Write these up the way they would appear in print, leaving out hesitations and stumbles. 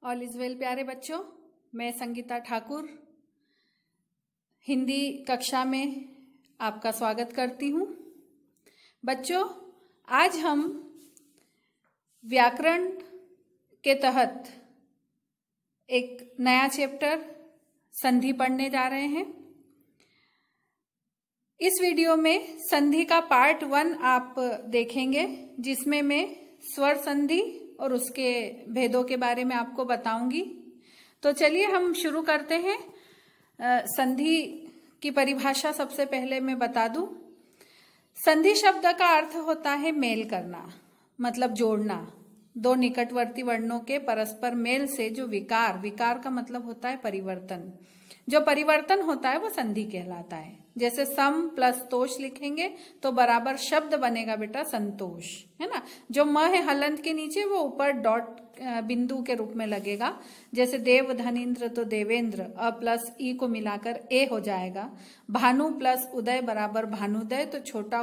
All is well प्यारे बच्चों, मैं संगीता ठाकुर हिंदी कक्षा में आपका स्वागत करती हूँ। बच्चों, आज हम व्याकरण के तहत एक नया चैप्टर संधि पढ़ने जा रहे हैं। इस वीडियो में संधि का पार्ट 1 आप देखेंगे, जिसमें मैं स्वर संधि और उसके भेदों के बारे में आपको बताऊंगी। तो चलिए हम शुरू करते हैं। संधि की परिभाषा सबसे पहले मैं बता दूं। संधि शब्द का अर्थ होता है मेल करना, मतलब जोड़ना। दो निकटवर्ती वर्णों के परस्पर मेल से जो विकार का मतलब होता है परिवर्तन। जो परिवर्तन होता है वो संधि कहलाता है। जैसे सम प्लस तोष लिखेंगे तो बराबर शब्द बनेगा बेटा संतोष, है ना। जो म है हलंत के नीचे, वो ऊपर डॉट बिंदु के रूप में लगेगा। जैसे देव धनिंद्र तो देवेंद्र, अ प्लस ई को मिलाकर ए हो जाएगा। भानु प्लस उदय बराबर भानुदय, तो छोटा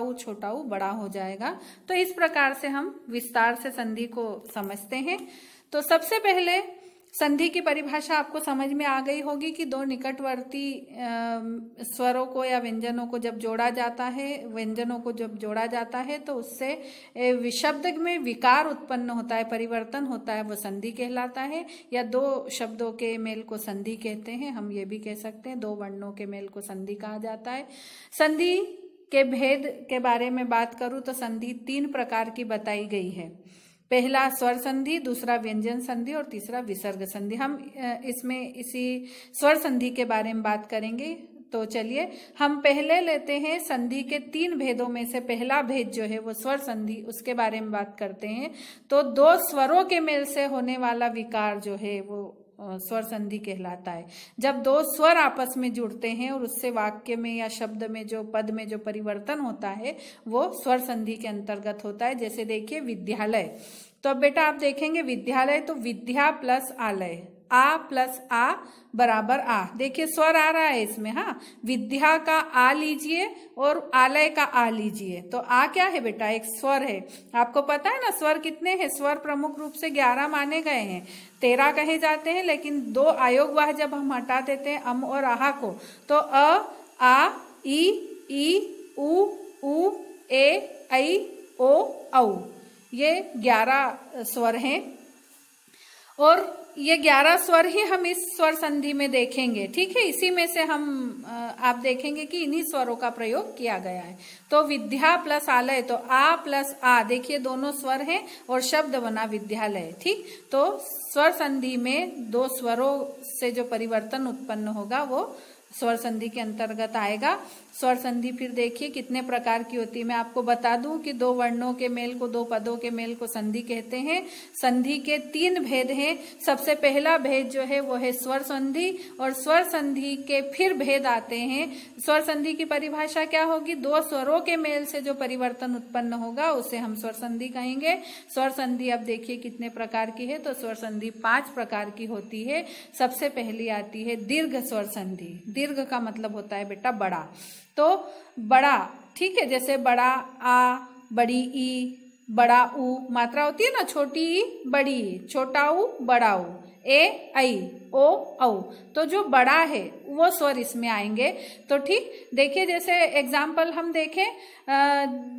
ऊ बड़ा हो जाएगा। तो इस प्रकार से हम विस्तार से संधि को समझते हैं। तो सबसे पहले संधि की परिभाषा आपको समझ में आ गई होगी कि दो निकटवर्ती स्वरों को या व्यंजनों को जब जोड़ा जाता है तो उससे शब्द में विकार उत्पन्न होता है, परिवर्तन होता है, वो संधि कहलाता है। या दो शब्दों के मेल को संधि कहते हैं। हम ये भी कह सकते हैं दो वर्णों के मेल को संधि कहा जाता है। संधि के भेद के बारे में बात करूं तो संधि 3 प्रकार की बताई गई है। पहला स्वर संधि, दूसरा व्यंजन संधि और तीसरा विसर्ग संधि। हम इसमें इसी स्वर संधि के बारे में बात करेंगे। तो चलिए हम पहले लेते हैं संधि के 3 भेदों में से पहला भेद जो है वो स्वर संधि, उसके बारे में बात करते हैं। तो दो स्वरों के मेल से होने वाला विकार जो है वो स्वर संधि कहलाता है। जब दो स्वर आपस में जुड़ते हैं और उससे वाक्य में या शब्द में जो पद में जो परिवर्तन होता है वो स्वर संधि के अंतर्गत होता है। जैसे देखिए विद्यालय, तो अब बेटा आप देखेंगे विद्यालय तो विद्या प्लस आलय, आ प्लस आ बराबर आ। देखिए स्वर आ रहा है इसमें, हाँ। विद्या का आ लीजिए और आलय का आ लीजिए, तो आ क्या है बेटा? एक स्वर है। आपको पता है ना स्वर कितने हैं? स्वर प्रमुख रूप से 11 माने गए हैं, 13 कहे जाते हैं, लेकिन 2 आयोगवाह जब हम हटा देते हैं अम और आहा को, तो अ, आ, ई, उ, ए, ऐ, ओ, औ, ये 11 स्वर हैं। और ये 11 स्वर ही हम इस स्वर संधि में देखेंगे, ठीक है। इसी में से हम आप देखेंगे कि इन्हीं स्वरों का प्रयोग किया गया है। तो विद्या प्लस आलय, तो आ प्लस आ, देखिए दोनों स्वर हैं और शब्द बना विद्यालय, ठीक। तो स्वर संधि में 2 स्वरों से जो परिवर्तन उत्पन्न होगा वो स्वर संधि के अंतर्गत आएगा। स्वर संधि फिर देखिए कितने प्रकार की होती है। मैं आपको बता दूं कि 2 वर्णों के मेल को, 2 पदों के मेल को संधि कहते हैं। संधि के 3 भेद हैं। सबसे पहला भेद जो है वो है स्वर संधि, और स्वर संधि के फिर भेद आते हैं। स्वर संधि की परिभाषा क्या होगी? 2 स्वरों के मेल से जो परिवर्तन उत्पन्न होगा उसे हम स्वर संधि कहेंगे। स्वर संधि अब देखिए कितने प्रकार की है, तो स्वर संधि 5 प्रकार की होती है। सबसे पहली आती है दीर्घ स्वर संधि। दीर्घ का मतलब होता है बेटा बड़ा, तो बड़ा, ठीक है। जैसे बड़ा आ, बड़ी ई, बड़ा ऊ, मात्रा होती है ना, छोटी ई बड़ी ई, छोटा ऊ बड़ा ऊ, ए ऐ, ओ औ, तो जो बड़ा है वो स्वर इसमें आएंगे। तो ठीक देखिए, जैसे एग्जाम्पल हम देखें,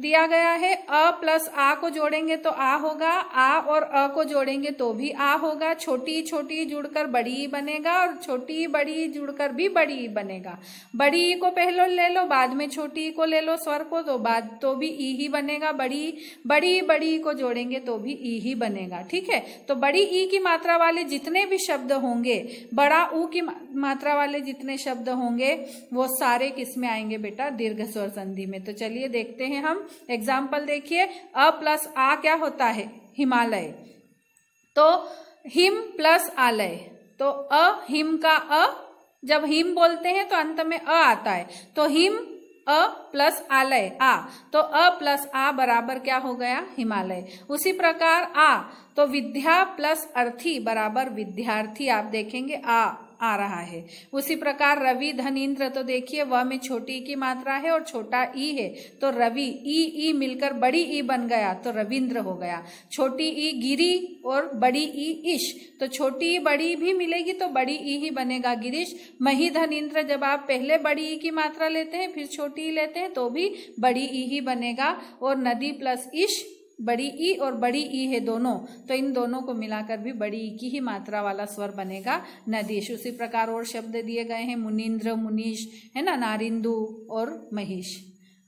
दिया गया है अ प्लस आ को जोड़ेंगे तो आ होगा, आ और अ को जोड़ेंगे तो भी आ होगा। छोटी छोटी जुड़कर बड़ी बनेगा और छोटी बड़ी जुड़कर भी बड़ी बनेगा। बड़ी ई को पहले ले लो, बाद में छोटी ई को ले लो स्वर को, तो बाद तो भी ई ही बनेगा। बड़ी को जोड़ेंगे तो भी ई ही बनेगा, ठीक है। तो बड़ी ई की मात्रा वाले जितने भी शब्द होंगे, बड़ा ऊ की मात्रा वाले जितने शब्द होंगे, वो सारे किस में आएंगे बेटा? दीर्घ स्वर संधि में। तो चलिए देखते हैं हम एग्जाम्पल। देखिए अ प्लस आ क्या होता है? हिमालय। तो हिम प्लस आलय, तो अ हिम का अ, जब हिम बोलते हैं तो अंत में अ आता है, तो हिम अ प्लस आलय आ, तो अ प्लस आ बराबर क्या हो गया? हिमालय। उसी प्रकार आ, तो विद्या प्लस अर्थी बराबर विद्यार्थी। आप देखेंगे आ आ रहा है। उसी प्रकार रवि धन इंद्र, तो देखिए वह में छोटी ई की मात्रा है और छोटा ई है, तो रवि ई मिलकर बड़ी ई बन गया तो रविंद्र हो गया। छोटी ई गिरी और बड़ी ई ईश, तो छोटी ई बड़ी भी मिलेगी तो बड़ी ई ही बनेगा गिरीश। मही धन इंद्र, जब आप पहले बड़ी ई की मात्रा लेते हैं फिर छोटी ई लेते हैं तो भी बड़ी ई ही बनेगा। और नदी प्लस ईश, बड़ी ई और बड़ी ई है दोनों, तो इन दोनों को मिलाकर भी बड़ी ई की ही मात्रा वाला स्वर बनेगा नदीश। उसी प्रकार और शब्द दिए गए हैं, मुनीन्द्र, मुनीश, है ना, नारिंदु और महिष।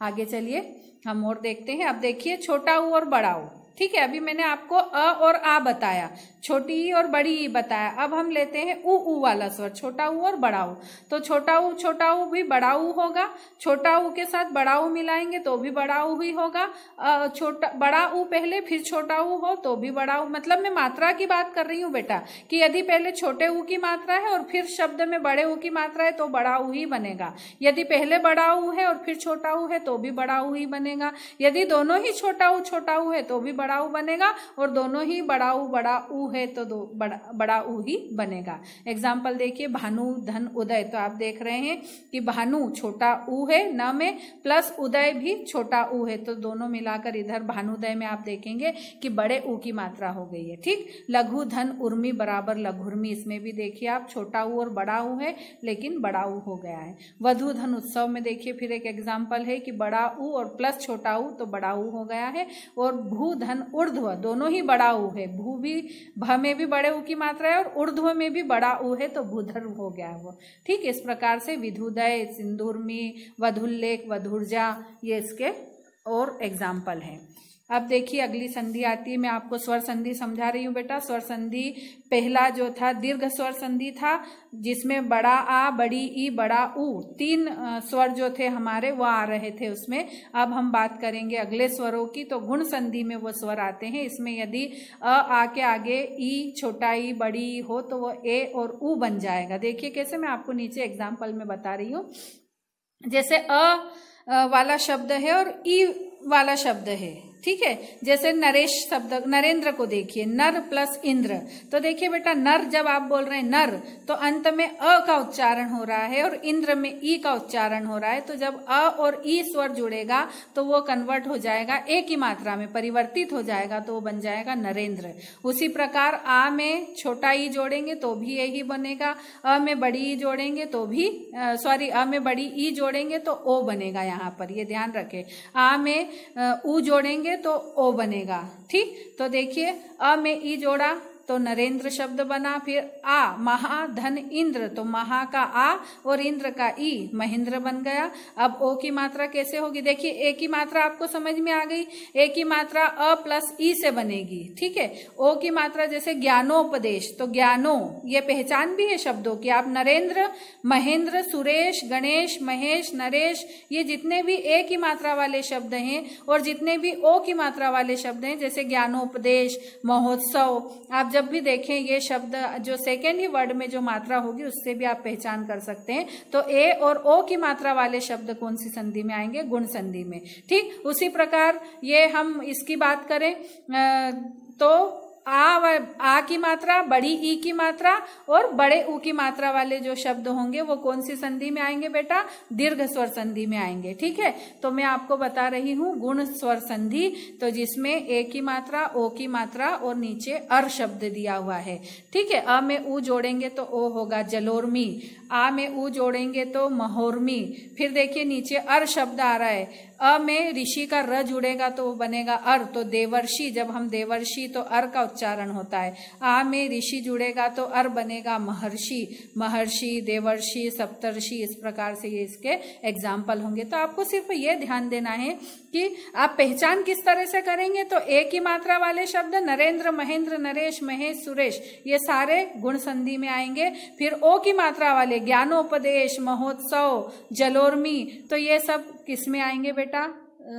आगे चलिए हम और देखते हैं। अब देखिए छोटा ऊ और बड़ा ऊ, ठीक है, अभी मैंने आपको अ और आ बताया, छोटी ई और बड़ी ई बताया। अब हम लेते हैं ऊ वाला स्वर, छोटा ऊ और बड़ा ऊ। तो छोटा ऊ भी बड़ा ऊ होगा, छोटा ऊ के साथ बड़ा ऊ मिलाएंगे तो भी बड़ा ऊ ही होगा। बड़ा ऊ पहले फिर छोटा ऊ हो तो भी बड़ा ऊ, मतलब मैं मात्रा की बात कर रही हूँ बेटा, कि यदि पहले छोटे ऊ की मात्रा है और फिर शब्द में बड़े ऊ की मात्रा है तो बड़ा ऊ ही बनेगा। यदि पहले बड़ा ऊ है और फिर छोटा ऊ है तो भी बड़ा ऊ ही बनेगा। यदि दोनों ही छोटा ऊ है तो भी बड़ा ऊ बनेगा, और दोनों ही बड़ा ऊ है तो दो बड़ा ऊ ही बनेगा। एग्जाम्पल देखिए, भानु धन उदय, तो आप देख रहे हैं कि भानु छोटा ऊ है न में, प्लस उदय भी छोटा ऊ है, तो दोनों मिलाकर इधर भानुदय में आप देखेंगे कि बड़े ऊ की मात्रा हो गई है। ठीक, लघु धन उर्मी बराबर लघुर्मी, इसमें भी देखिए आप छोटा ऊ और बड़ा ऊ है लेकिन बड़ा ऊ हो गया है। वधु धन उत्सव में देखिए फिर एक एग्जाम्पल है कि बड़ा ऊ और प्लस छोटा ऊ तो बड़ा ऊ हो गया है। और भू धन ऊर्ध्व, दोनों ही बड़ा ऊ है, भू भी भ में भी बड़े ऊ की मात्रा है और ऊर्ध्व में भी बड़ा ऊ है तो भूधर हो गया वो। ठीक, इस प्रकार से विधुदय, सिंदूरमी, वधुल्लेख, वधुर्जा, ये इसके और एग्जाम्पल हैं। अब देखिए अगली संधि आती है, मैं आपको स्वर संधि समझा रही हूँ बेटा। स्वर संधि पहला जो था दीर्घ स्वर संधि था, जिसमें बड़ा आ, बड़ी ई, बड़ा ऊ, तीन स्वर जो थे हमारे वो आ रहे थे उसमें। अब हम बात करेंगे अगले स्वरों की, तो गुण संधि में वो स्वर आते हैं। इसमें यदि आ के आगे ई, छोटा ई, बड़ी ई हो तो वो ए और ऊ बन जाएगा। देखिए कैसे, मैं आपको नीचे एग्जाम्पल में बता रही हूँ। जैसे अ वाला शब्द है और ई वाला शब्द है, ठीक है। जैसे नरेश शब्द, नरेंद्र को देखिए, नर प्लस इंद्र, तो देखिए बेटा नर जब आप बोल रहे हैं नर तो अंत में अ का उच्चारण हो रहा है और इंद्र में ई का उच्चारण हो रहा है। तो जब अ और ई स्वर जुड़ेगा तो वो कन्वर्ट हो जाएगा ए की मात्रा में, परिवर्तित हो जाएगा तो वो बन जाएगा नरेंद्र। उसी प्रकार आ में छोटा ई जोड़ेंगे तो भी यही बनेगा, अ में बड़ी ई जोड़ेंगे तो भी अ में बड़ी ई जोड़ेंगे तो ओ बनेगा। यहाँ पर ये ध्यान रखें, आ में ऊ जोड़ेंगे तो ओ बनेगा। ठीक, तो देखिए अ में ई जोड़ा तो नरेंद्र शब्द बना। फिर आ, महा धन इंद्र, तो महा का आ और इंद्र का ई, महेंद्र बन गया। अब ओ की मात्रा कैसे होगी, देखिए ए की मात्रा आपको समझ में आ गई, ए की मात्रा अ प्लस ई से बनेगी। ठीक है, ओ की मात्रा जैसे ज्ञानोपदेश, तो ज्ञानो ये पहचान भी है शब्दों की। आप नरेंद्र, महेंद्र, सुरेश, गणेश, महेश, नरेश, ये जितने भी ए की मात्रा वाले शब्द हैं और जितने भी ओ की मात्रा वाले शब्द हैं, जैसे ज्ञानोपदेश, महोत्सव, आप जब भी देखें ये शब्द जो सेकेंड ही वर्ड में जो मात्रा होगी उससे भी आप पहचान कर सकते हैं। तो ए और ओ की मात्रा वाले शब्द कौन सी संधि में आएंगे, गुण संधि में। ठीक, उसी प्रकार ये हम इसकी बात करें तो आ की मात्रा, बड़ी ई की मात्रा और बड़े ऊ की मात्रा वाले जो शब्द होंगे वो कौन सी संधि में आएंगे बेटा, दीर्घ स्वर संधि में आएंगे। ठीक है, तो मैं आपको बता रही हूँ गुण स्वर संधि, तो जिसमें ए की मात्रा, ओ की मात्रा और नीचे अर शब्द दिया हुआ है। ठीक है, अ में ऊ जोड़ेंगे तो ओ होगा जलोर्मी, आ में ऊ जोड़ेंगे तो महोर्मी। फिर देखिए नीचे अर शब्द आ रहा है, अ में ऋषि का र जुड़ेगा तो वो बनेगा अर, तो देवर्षि, जब हम देवर्षि तो अर का उच्चारण होता है। आ में ऋषि जुड़ेगा तो अर बनेगा महर्षि, महर्षि, देवर्षि, सप्तर्षि, इस प्रकार से ये इसके एग्जाम्पल होंगे। तो आपको सिर्फ ये ध्यान देना है कि आप पहचान किस तरह से करेंगे, तो ए की मात्रा वाले शब्द नरेंद्र, महेंद्र, नरेश, महेश, सुरेश, ये सारे गुण संधि में आएंगे। फिर ओ की मात्रा वाले ज्ञानोपदेश, महोत्सव, जलोर्मी, तो ये सब किस में आएंगे बेटा,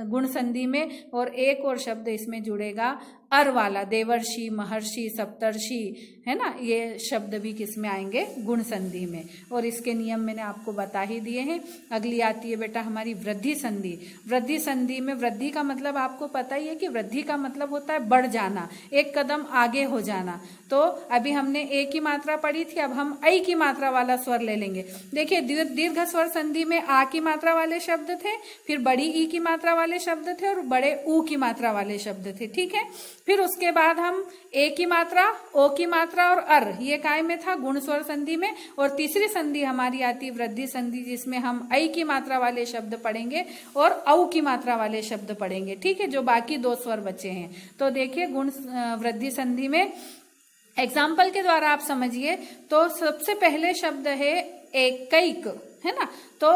गुण संधि में। और एक और शब्द इसमें जुड़ेगा अर वाला, देवर्षि, महर्षि, सप्तर्षि, है ना, ये शब्द भी किस में आएंगे, गुण संधि में। और इसके नियम मैंने आपको बता ही दिए हैं। अगली आती है बेटा हमारी वृद्धि संधि। वृद्धि संधि में वृद्धि का मतलब आपको पता ही है कि वृद्धि का मतलब होता है बढ़ जाना, एक कदम आगे हो जाना। तो अभी हमने ए की मात्रा पढ़ी थी, अब हम ऐ की मात्रा वाला स्वर ले लेंगे। देखिए दीर्घ स्वर संधि में आ की मात्रा वाले शब्द थे, फिर बड़ी ई की मात्रा वाले शब्द थे और बड़े ऊ की मात्रा वाले शब्द थे, ठीक है। फिर उसके बाद हम ए की मात्रा, ओ की मात्रा और अर, ये काय में था, गुण स्वर संधि में। और तीसरी संधि हमारी आती है वृद्धि संधि, जिसमें हम ऐ की मात्रा वाले शब्द पढ़ेंगे और औ की मात्रा वाले शब्द पढ़ेंगे, ठीक है, जो बाकी दो स्वर बचे हैं। तो देखिए गुण वृद्धि संधि में एग्जाम्पल के द्वारा आप समझिए। तो सबसे पहले शब्द है एकैक, है ना, तो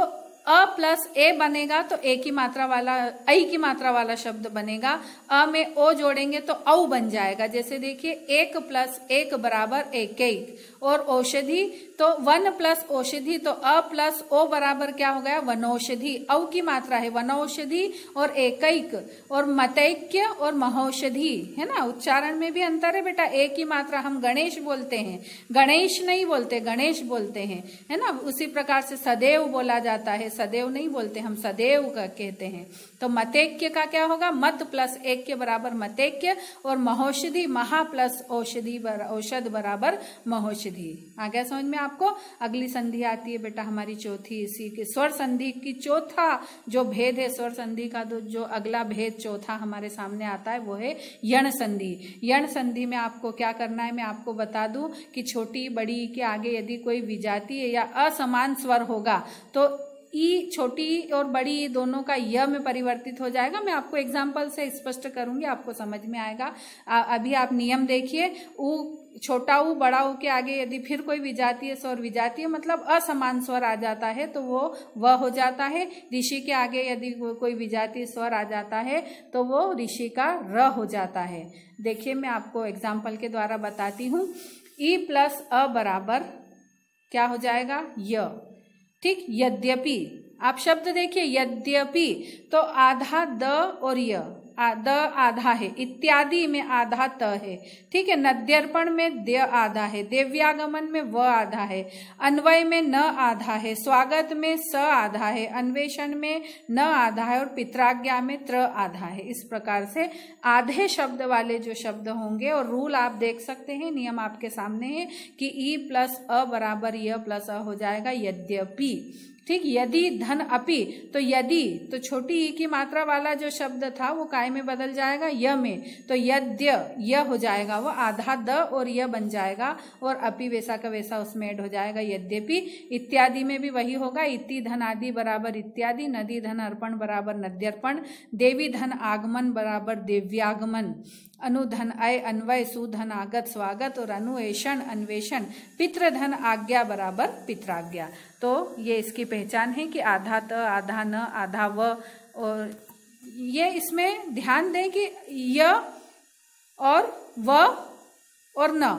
अ प्लस ए बनेगा तो ए की मात्रा वाला, ऐ की मात्रा वाला शब्द बनेगा। अ में ओ जोड़ेंगे तो औ बन जाएगा। जैसे देखिए 1 प्लस 1 बराबर एकैक। और औषधि तो 1 प्लस औषधि, तो अ प्लस ओ बराबर क्या हो गया, वनौषधि। औ की मात्रा है वनौषधि और एकैक। और मतैक्य और महौषधि, है ना, उच्चारण में भी अंतर है बेटा। ए की मात्रा हम गणेश बोलते हैं, गणेश नहीं बोलते, गणेश बोलते हैं, है ना। उसी प्रकार से सदैव बोला जाता है, सदैव नहीं बोलते, हम सदैव का कहते हैं। तो मतैक्य का क्या होगा, मत प्लस एक के बराबर मतैक्य। और महौषधि, महा प्लस औषधि, औषध बराबर महौषधि। आ गया समझ में आपको। अगली संधि आती है बेटा हमारी चौथी, इसी के स्वर संधि की चौथा जो भेद है, स्वर संधि का जो अगला भेद चौथा हमारे सामने आता है वो है यण संधि। यण संधि में आपको क्या करना है, मैं आपको बता दूं कि छोटी बड़ी के आगे यदि कोई विजातीय या असमान स्वर होगा तो ई छोटी और बड़ी दोनों का य में परिवर्तित हो जाएगा। मैं आपको एग्जाम्पल से स्पष्ट करूंगी, आपको समझ में आएगा। अभी आप नियम देखिए, ऊ, छोटा ऊ, बड़ा ऊ के आगे यदि फिर कोई विजातीय स्वर, विजातीय मतलब असमान स्वर आ जाता है तो वो व हो जाता है। ऋषि के आगे यदि कोई विजातीय स्वर आ जाता है तो वो ऋषि का र हो जाता है। देखिए मैं आपको एग्जाम्पल के द्वारा बताती हूँ। ई प्लस अ बराबर क्या हो जाएगा, य, ठीक। यद्यपि, आप शब्द देखिए, यद्यपि तो आधा द और य, द आधा है, इत्यादि में आधा त है, ठीक है। नद्यर्पण में द्य आधा है, देव्यागमन में व आधा है, अन्वय में न आधा है, स्वागत में स आधा है, अन्वेषण में न आधा है और पित्राज्ञा में त्र आधा है। इस प्रकार से आधे शब्द वाले जो शब्द होंगे, और रूल आप देख सकते हैं, नियम आपके सामने है कि ई प्लस अ बराबर य प्लस अ हो जाएगा यद्यपि, ठीक। यदि धन अपि, तो यदि तो छोटी ई की मात्रा वाला जो शब्द था वो काय में बदल जाएगा, य में, तो यद्य य हो जाएगा, वो आधा द और य बन जाएगा। और अपि वैसा का वैसा उसमें ऐड हो जाएगा यद्यपि। इत्यादि में भी वही होगा, इति धन आदि बराबर इत्यादि, नदी धन अर्पण बराबर नद्यर्पण, देवी धन आगमन बराबर देव्यागमन, अनुधन अय अन्वय, सुधन आगत स्वागत और अनुएषण अन्वेषण, पितृधन आज्ञा बराबर पित्राज्ञा। तो ये इसकी पहचान है कि आधा त, आधा न, आधा व। और ये इसमें ध्यान दें कि य और व और न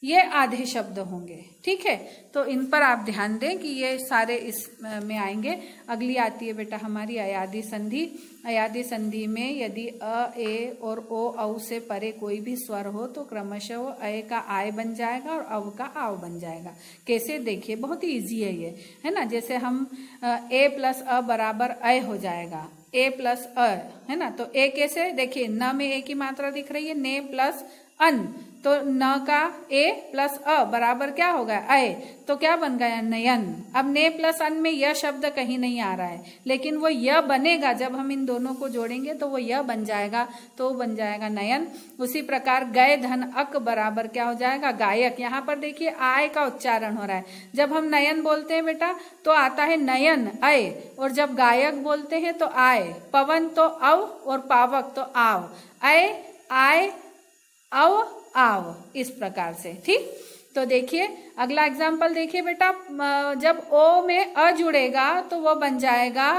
ये आधे शब्द होंगे, ठीक है। तो इन पर आप ध्यान दें कि ये सारे इस में आएंगे। अगली आती है बेटा हमारी अयादि संधि। अयादि संधि में यदि अ, ए और ओ, औ से परे कोई भी स्वर हो तो क्रमशः वो अय का आय बन जाएगा और अव का आव बन जाएगा। कैसे, देखिए बहुत ही ईजी है ये, है ना। जैसे हम ए प्लस अ बराबर अय हो जाएगा, ए प्लस अ, है ना। तो ए कैसे, देखिए न में ए की मात्रा दिख रही है, ने प्लस अन, तो न का ए प्लस अ बराबर क्या होगा, अय, तो क्या बन गया, नयन। अब ने प्लस अन में यह शब्द कहीं नहीं आ रहा है, लेकिन वो यह बनेगा जब हम इन दोनों को जोड़ेंगे तो वो यह बन जाएगा, तो बन जाएगा नयन। उसी प्रकार गय धन अक बराबर क्या हो जाएगा, गायक। यहाँ पर देखिए आय का उच्चारण हो रहा है। जब हम नयन बोलते हैं बेटा तो आता है नयन अय, और जब गायक बोलते हैं तो आय। पवन तो अव और पावक तो आव, अय आय अव आव, इस प्रकार से, ठीक। तो देखिए अगला एग्जाम्पल देखिए बेटा, जब ओ में अ जुड़ेगा तो वो बन जाएगा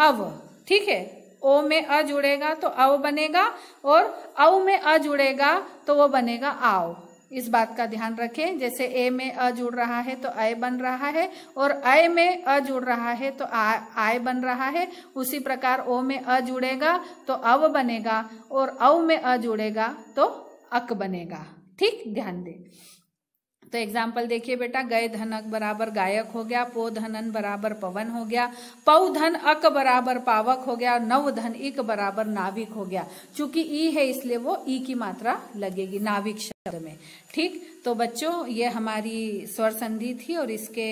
अव, ठीक है। ओ में अ जुड़ेगा तो अव बनेगा, और औ में अ जुड़ेगा तो वो बनेगा आव। इस बात का ध्यान रखें। जैसे ए में अ जुड़ रहा है तो अय बन रहा है, और अय में अ जुड़ रहा है तो आय बन रहा है। उसी प्रकार ओ में अ जुड़ेगा तो अव बनेगा, और अव में अ जुड़ेगा तो अक बनेगा। ठीक, ध्यान दें। तो एग्जाम्पल देखिए बेटा, गए धन अक बराबर गायक हो गया, पो धन अन बराबर पवन हो गया, पौ धन अक बराबर पावक हो गया, नव धन इक बराबर नाविक हो गया। चूंकि ई है इसलिए वो ई की मात्रा लगेगी नाविक शब्द में। ठीक, तो बच्चों ये हमारी स्वर संधि थी, और इसके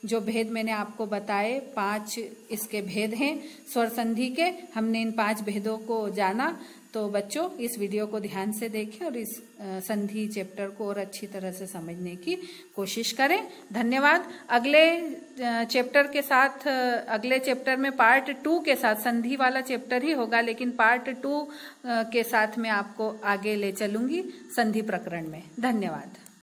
जो भेद मैंने आपको बताए 5 इसके भेद हैं स्वर संधि के। हमने इन 5 भेदों को जाना। तो बच्चों इस वीडियो को ध्यान से देखें और इस संधि चैप्टर को और अच्छी तरह से समझने की कोशिश करें। धन्यवाद। अगले चैप्टर के साथ, अगले चैप्टर में पार्ट 2 के साथ, संधि वाला चैप्टर ही होगा लेकिन पार्ट 2 के साथ मैं आपको आगे ले चलूंगी संधि प्रकरण में। धन्यवाद।